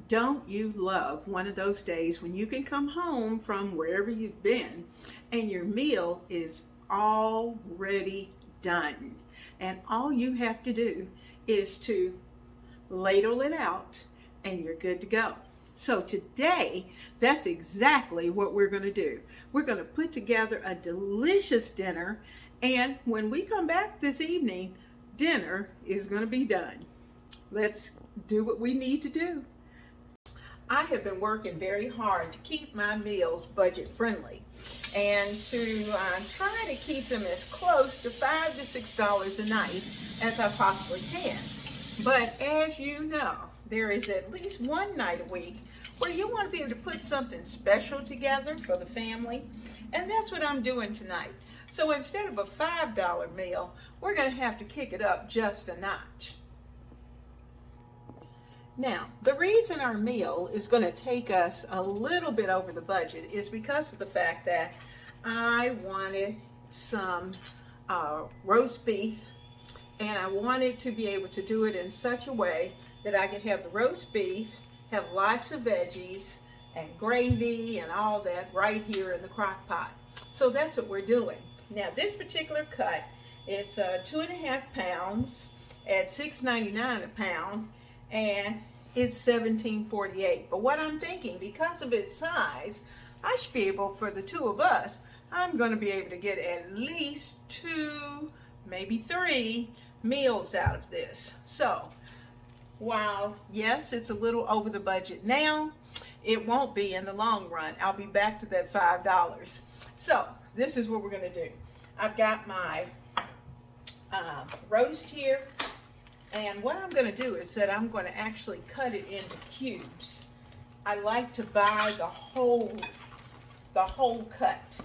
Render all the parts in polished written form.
Don't you love one of those days when you can come home from wherever you've been and your meal is already done? And all you have to do is to ladle it out and you're good to go. So today, that's exactly what we're going to do. We're going to put together a delicious dinner, and when we come back this evening, dinner is going to be done. Let's do what we need to do. I have been working very hard to keep my meals budget friendly and to try to keep them as close to $5 to $6 a night as I possibly can. But as you know, there is at least one night a week where you want to be able to put something special together for the family, and that's what I'm doing tonight. So instead of a $5 meal, we're going to have to kick it up just a notch. Now, the reason our meal is going to take us a little bit over the budget is because of the fact that I wanted some roast beef, and I wanted to be able to do it in such a way that I could have the roast beef, have lots of veggies and gravy and all that right here in the crock pot. So that's what we're doing. Now, this particular cut is 2.5 pounds at $6.99 a pound, and it's $17.48. But what I'm thinking, because of its size, I should be able, for the two of us, I'm going to be able to get at least 2, maybe 3 meals out of this. So while yes, it's a little over the budget now, it won't be in the long run. I'll be back to that $5. So this is what we're going to do. I've got my roast here, and what I'm going to do is that I'm going to actually cut it into cubes. I like to buy the whole cut.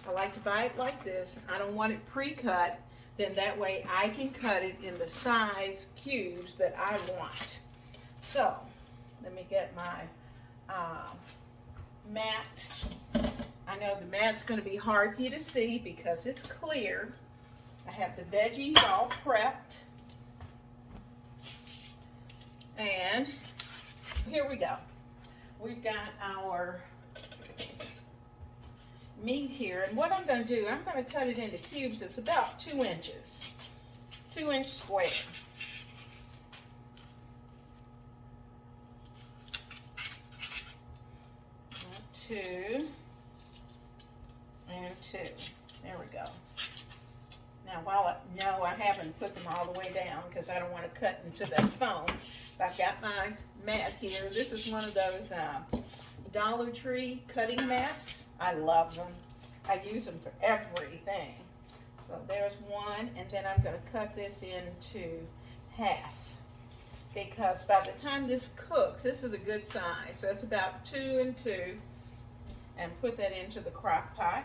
I like to buy it like this. I don't want it pre-cut. Then that way I can cut it in the size cubes that I want. So let me get my mat. I know the mat's going to be hard for you to see because it's clear. I have the veggies all prepped. And here we go. We've got our meat here, and what I'm going to do, I'm going to cut it into cubes. It's about 2 inches, 2-inch square. Two and 2. There we go. Now, while I haven't put them all the way down because I don't want to cut into that foam, but I've got my mat here. This is one of those Dollar Tree cutting mats. I love them. I use them for everything. So there's one, and then I'm going to cut this into half because by the time this cooks, this is a good size. So it's about 2 and 2, and put that into the crock pot.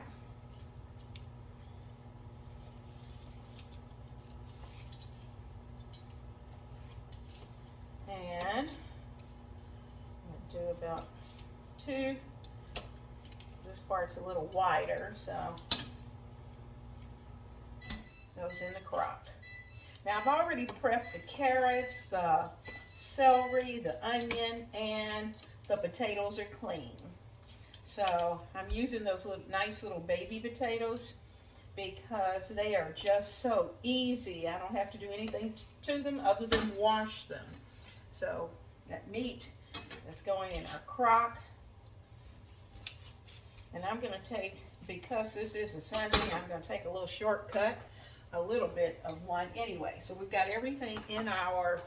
And I'll do about 2. This part's a little wider, so goes in the crock. Now I've already prepped the carrots, the celery, the onion, and the potatoes are clean. So I'm using those nice little baby potatoes because they are just so easy. I don't have to do anything to them other than wash them. So that meat is going in our crock. And I'm going to take, because this is a Sunday, I'm going to take a little shortcut, a little bit of one anyway. So we've got everything in our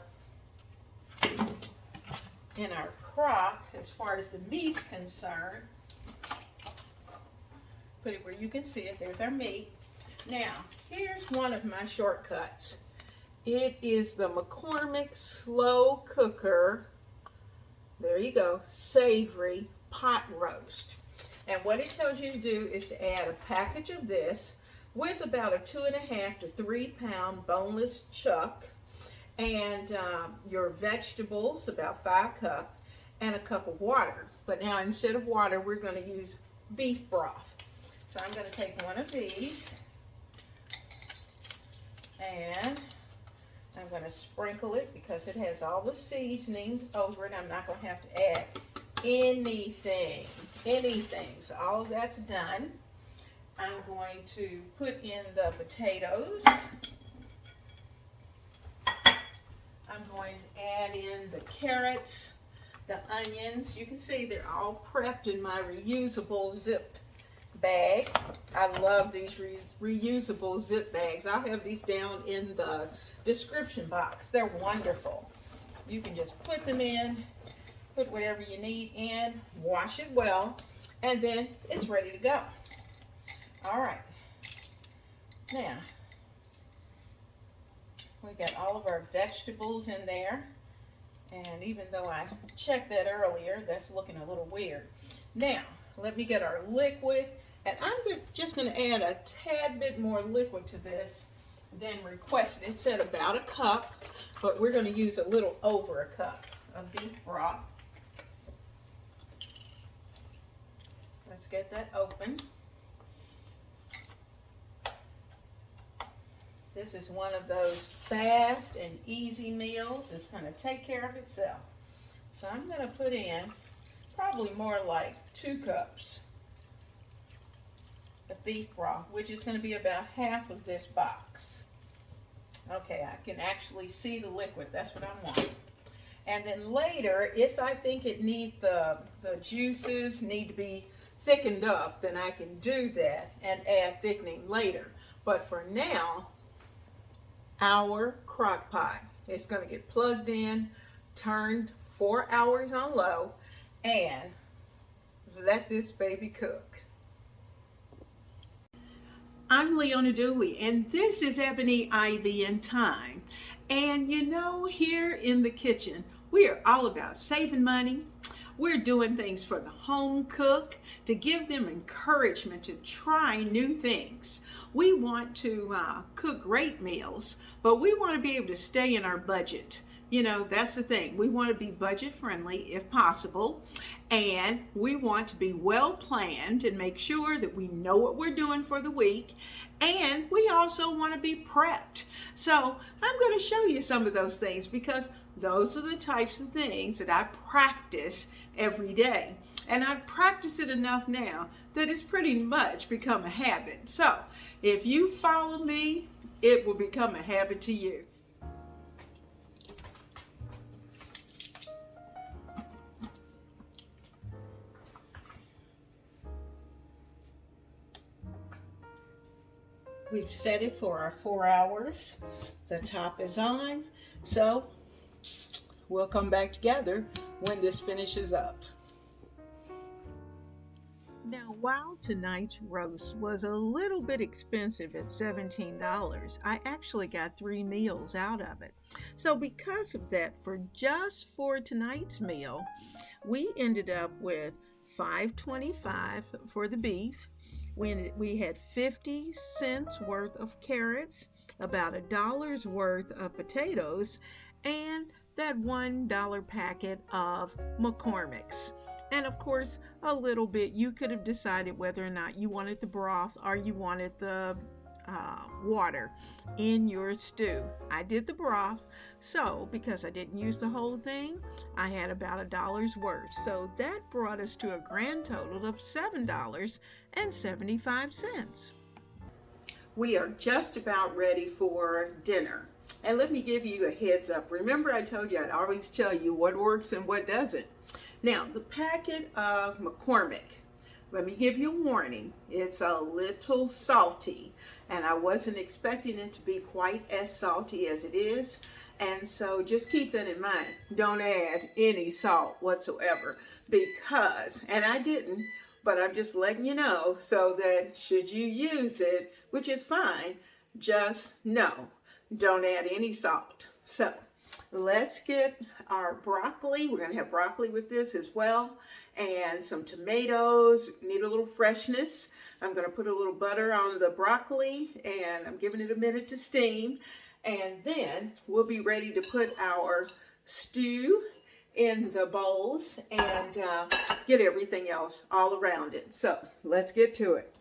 crock as far as the meat's concerned. Put it where you can see it. There's our meat. Now, here's one of my shortcuts. It is the McCormick Slow Cooker, there you go, savory pot roast. And what it tells you to do is to add a package of this with about a 2.5 to 3 pound boneless chuck, and your vegetables, about 5 cups, and a cup of water. But now instead of water, we're going to use beef broth. So I'm going to take one of these and I'm going to sprinkle it because it has all the seasonings over it. I'm not going to have to add anything. So all of that's done. I'm going to put in the potatoes. I'm going to add in the carrots, the onions. You can see they're all prepped in my reusable zip bag. I love these reusable zip bags. I'll have these down in the description box. They're wonderful. You can just put them in, put whatever you need in, wash it well, and then it's ready to go. All right. Now, we got all of our vegetables in there. And even though I checked that earlier, that's looking a little weird. Now, let me get our liquid. And I'm just going to add a tad bit more liquid to this than requested. It said about a cup, but we're going to use a little over a cup of beef broth. Let's get that open. This is one of those fast and easy meals. It's going to take care of itself. So I'm going to put in probably more like 2 cups of beef broth, which is going to be about half of this box. Okay, I can actually see the liquid. That's what I want. And then later, if I think it needs the juices need to be thickened up, then I can do that and add thickening later. But for now, our crock pot is going to get plugged in, turned 4 hours on low, and let this baby cook. I'm Leona Dooley, and this is Ebony Ivy Thyme. And you know, here in the kitchen, we are all about saving money. We're doing things for the home cook to give them encouragement to try new things. We want to cook great meals, but we want to be able to stay in our budget. You know, that's the thing. We want to be budget friendly if possible, and we want to be well planned and make sure that we know what we're doing for the week, and we also want to be prepped. So I'm going to show you some of those things because those are the types of things that I practice every day. And I've practiced it enough now that it's pretty much become a habit. So if you follow me, it will become a habit to you. We've set it for our 4 hours. The top is on. So we'll come back together when this finishes up. Now, while tonight's roast was a little bit expensive at $17, I actually got 3 meals out of it. So because of that, for tonight's meal, we ended up with $5.25 for the beef. We had 50 cents worth of carrots, about $1 worth of potatoes, and that $1 packet of McCormick's. And of course, a little bit, you could have decided whether or not you wanted the broth or you wanted the water in your stew. I did the broth, so because I didn't use the whole thing, I had about $1 worth. So that brought us to a grand total of $7.75. We are just about ready for dinner. And let me give you a heads up. Remember I told you I'd always tell you what works and what doesn't. Now, the packet of McCormick, let me give you a warning. It's a little salty, and I wasn't expecting it to be quite as salty as it is. And so just keep that in mind. Don't add any salt whatsoever because, and I didn't, but I'm just letting you know so that should you use it, which is fine, just know, don't add any salt. So let's get our broccoli. We're going to have broccoli with this as well, and some tomatoes. Need a little freshness. I'm going to put a little butter on the broccoli, and I'm giving it a minute to steam. And then we'll be ready to put our stew in the bowls and get everything else all around it. So let's get to it.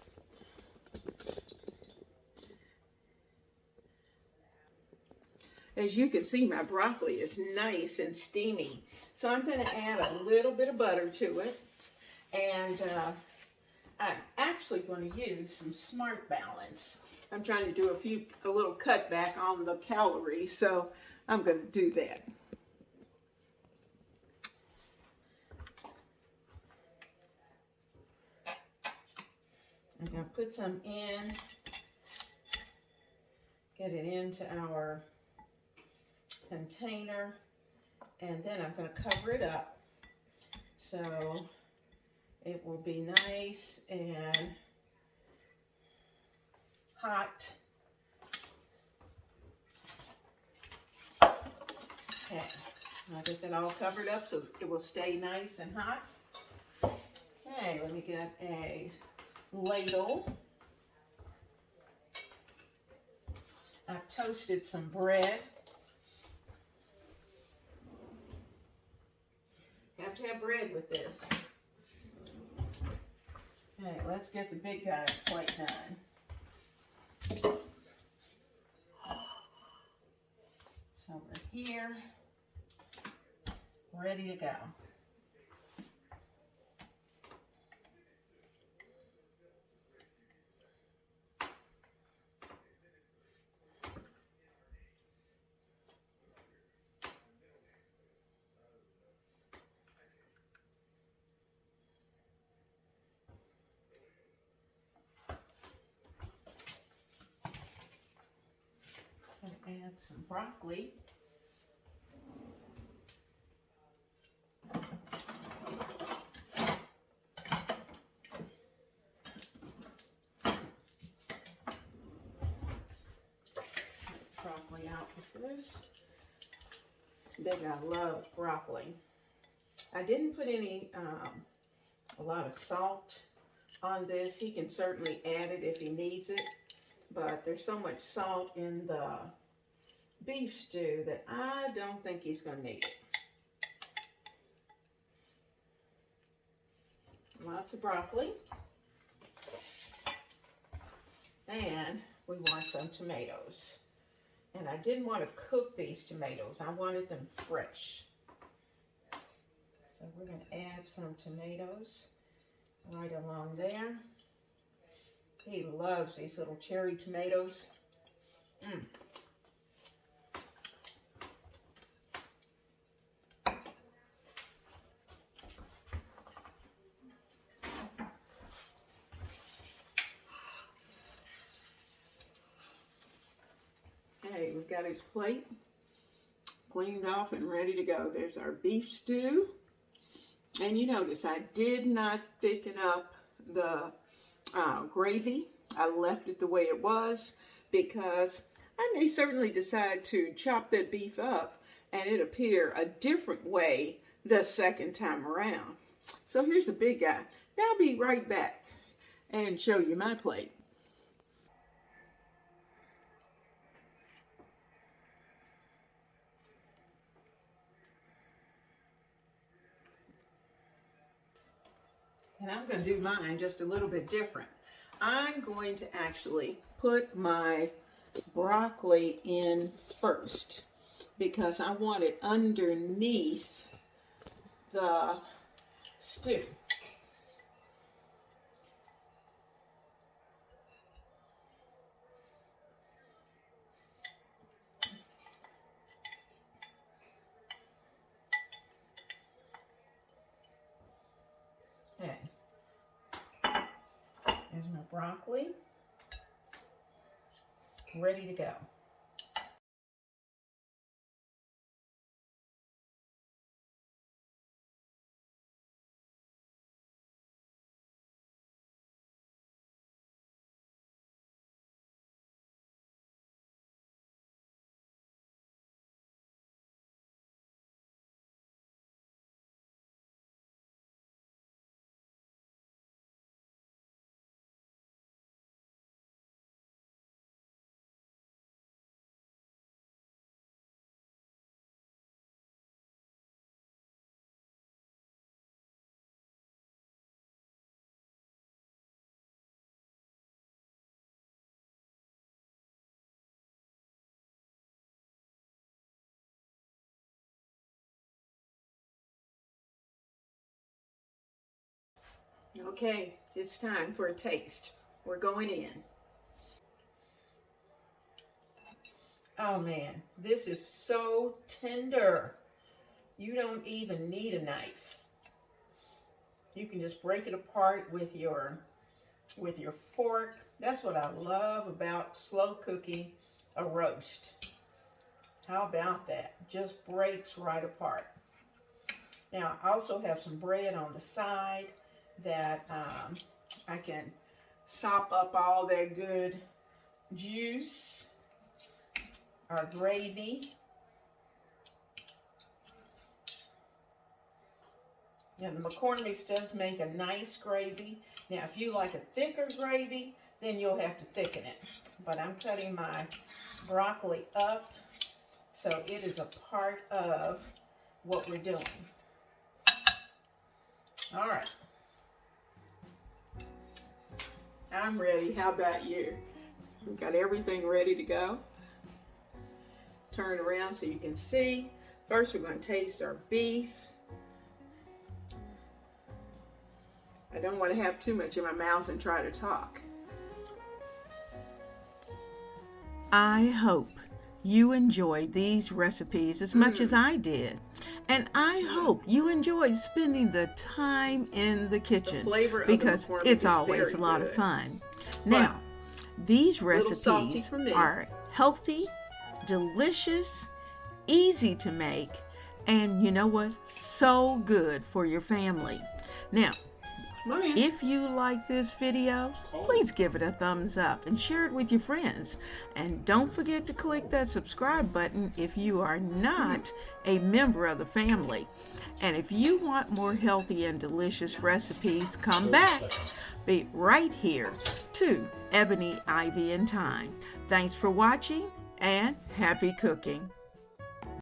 As you can see, my broccoli is nice and steamy. So I'm going to add a little bit of butter to it. And I'm actually going to use some Smart Balance. I'm trying to do a little cutback on the calories, so I'm going to do that. I'm going to put some in, get it into our container, and then I'm going to cover it up so it will be nice and hot. Okay, I'll get that all covered up so it will stay nice and hot. Okay, let me get a ladle. I've toasted some bread. You have to have bread with this. Okay, let's get the big guy's plate done. It's over here, ready to go. And add some broccoli. Broccoli out with this. Big guy loves broccoli. I didn't put a lot of salt on this. He can certainly add it if he needs it, but there's so much salt in the beef stew that I don't think he's going to need it. Lots of broccoli. And we want some tomatoes. And I didn't want to cook these tomatoes. I wanted them fresh. So we're going to add some tomatoes right along there. He loves these little cherry tomatoes. Okay, we've got his plate cleaned off and ready to go. There's our beef stew. And you notice I did not thicken up the gravy. I left it the way it was because I may certainly decide to chop that beef up and it appear a different way the second time around. So here's a big guy. Now I'll be right back and show you my plate. And I'm going to do mine just a little bit different. I'm going to actually put my broccoli in first because I want it underneath the stew. Okay. There's my broccoli, ready to go. Okay, it's time for a taste. We're going in. Oh man, this is so tender. You don't even need a knife. You can just break it apart with your fork. That's what I love about slow cooking a roast. How about that? Just breaks right apart. Now I also have some bread on the side that I can sop up all that good juice or gravy. Now the McCormick's does make a nice gravy. Now if you like a thicker gravy, then you'll have to thicken it. But I'm cutting my broccoli up, so it is a part of what we're doing. All right. I'm ready. How about you? We've got everything ready to go. Turn around so you can see. First, we're going to taste our beef. I don't want to have too much in my mouth and try to talk. I hope you enjoyed these recipes as much as I did. And I hope you enjoyed spending the time in the kitchen, because it's always a lot of fun. Now, these recipes are healthy, delicious, easy to make, and you know what? So good for your family. Now, if you like this video, please give it a thumbs up and share it with your friends. And don't forget to click that subscribe button if you are not a member of the family. And if you want more healthy and delicious recipes, come back. Be right here to Ebony Ivy Thyme. Thanks for watching and happy cooking.